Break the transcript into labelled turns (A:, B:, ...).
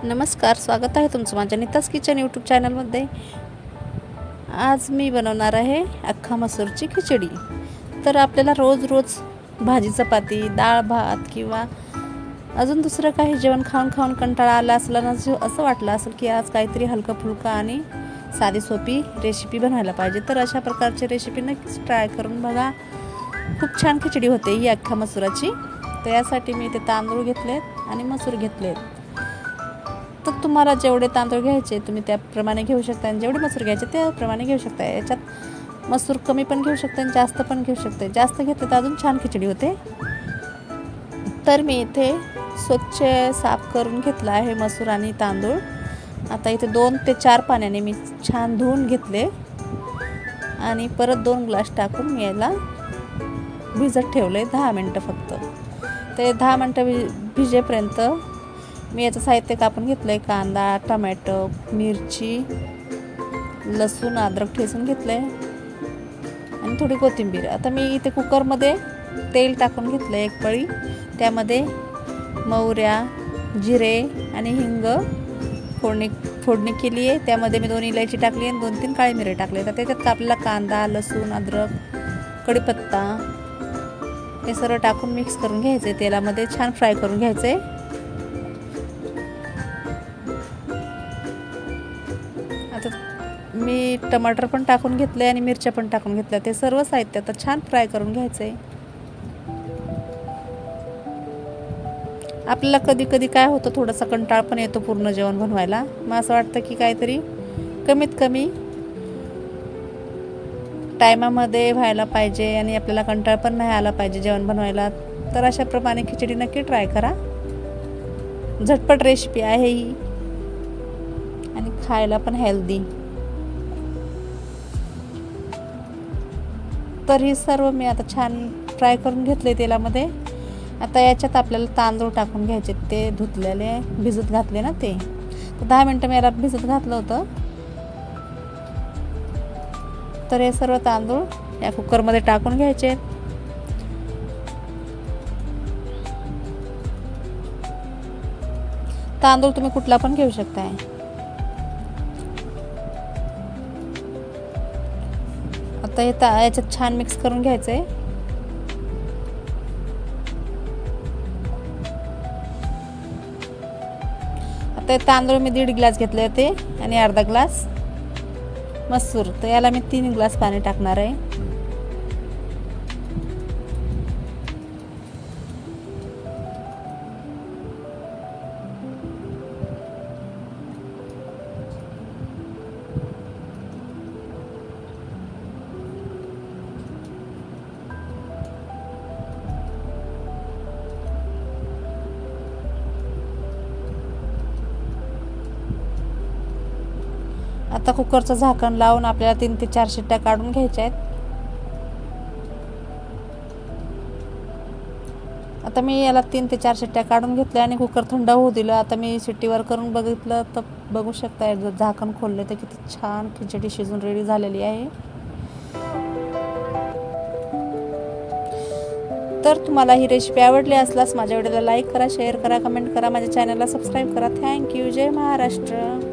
A: नमस्कार, स्वागत आहे तुमचं माझ्या नीताज किचन यूट्यूब चॅनलमध्ये। आज मी बनवणार आहे अख्खा मसूरची खिचडी। तर आपल्याला रोज रोज भाजी चपाती, डाळ भात किंवा अजून दुसरं काही जेवण खाऊन खाऊन कंटाळा आला असला ना, असं वाटलं असेल की आज काहीतरी हलका फुलका आणि साधी सोपी रेसिपी बनवायला पाहिजे। तर अशा प्रकारची रेसिपी नक्कीच ट्राय करून बघा। खूप छान खिचडी होते ही अख्खा मसूराची। तर यासाठी मी ते तांदूळ घेतलेत आणि मसूर घेतलेत। तर तुम्हाला जेवढे तांदूळ घ्यायचे तुम्ही त्याप्रमाणे घेऊ शकता आणि जेवढे मसूर घ्यायचे त्याप्रमाणे घेऊ शकता। याच्यात मसूर कमी पण घेऊ शकता आणि जास्त पण घेऊ शकता। जास्त घेतले तर अजून छान खिचडी होते। तर मी इथे स्वच्छ साफ करून घेतला आहे मसूर आणि तांदूळ। आता इथे 2 ते 4 पाण्याने मी छान धुवून घेतले आणि परत 2 ग्लास टाकून मी याला भिजत ठेवले 10 मिनिटं फक्त। ते 10 मिनिटं भिजेपर्यंत मी याचं साहित्य कापून घेतलंय। कांदा, टोमॅटो, मिरची, लसूण, अद्रक ठेचून घेतलंय आणि थोडी कोथिंबीर। आता मी इथे कुकरमध्ये तेल टाकून घेतलं एक पळी। त्यामध्ये मोहऱ्या, जिरे आणि हिंग फोडणी केली आहे। त्यामध्ये मी 2 इलायची टाकली आणि 2-3 काळी मिरी टाकले। तर त्याच्यात आपल्याला कांदा, लसूण, अद्रक, कढीपत्ता हे सर्व टाकून मिक्स करून घ्यायचे। तेलामध्ये छान फ्राय करून घ्यायचे। आता मी टमाटर पण टाकून घेतले आणि मिरच्या पण टाकून घेतल्या। ते सर्व साहित्य आता छान फ्राय करून घ्यायचे। आपल्याला कधी कधी काय होतं, थोडासा कंटाळ पण येतो पूर्ण जेवण बनवायला। मग असं वाटतं की काहीतरी कमीत कमी टायमामध्ये व्हायला पाहिजे आणि आपल्याला कंटाळ पण नाही आला पाहिजे जेवण बनवायला। तर अशा प्रमाणे खिचडी नक्की ट्राय करा। झटपट रेसिपी आहे ही आणि खायला पण हेल्दी। तर ही सर्व मी आता छान फ्राय करून घेतले तेलामध्ये। आता याच्यात आपल्याला तांदूळ टाकून घ्यायचे, ते धुतलेले भिजत घातले ना ते। तर 10 मिनिटं मी याला भिजत घातलं होतं। तर हे सर्व तांदूळ या कुकरमध्ये टाकून घ्यायचे। तांदूळ तुम्ही कुठला पण घेऊ शकताय। आता हे याच्यात छान मिक्स करून घ्यायचंय। आता तांदूळ मी 1.5 ग्लास घेतले होते आणि अर्धा ग्लास मसूर। तर याला मी 3 ग्लास पाणी टाकणार आहे। आता कुकरचं झाकण लावून आपल्याला 3 ते 4 शिट्ट्या काढून घ्यायच्या आहेत। आता मी याला 3 ते 4 शिट्ट्या काढून घेतल्या आणि कुकर थंड होऊ दिलं। आता मी शिट्टीवर करून बघितलं तर बघू शकता, झाकण खोलले तर किती छान खिचडी शिजून रेडी झालेली आहे। तर तुम्हाला ही रेसिपी आवडली असल्यास माझ्या व्हिडिओला लाईक करा, शेअर करा, कमेंट करा, माझ्या चॅनलला सबस्क्राईब करा। थँक्यू। जय महाराष्ट्र।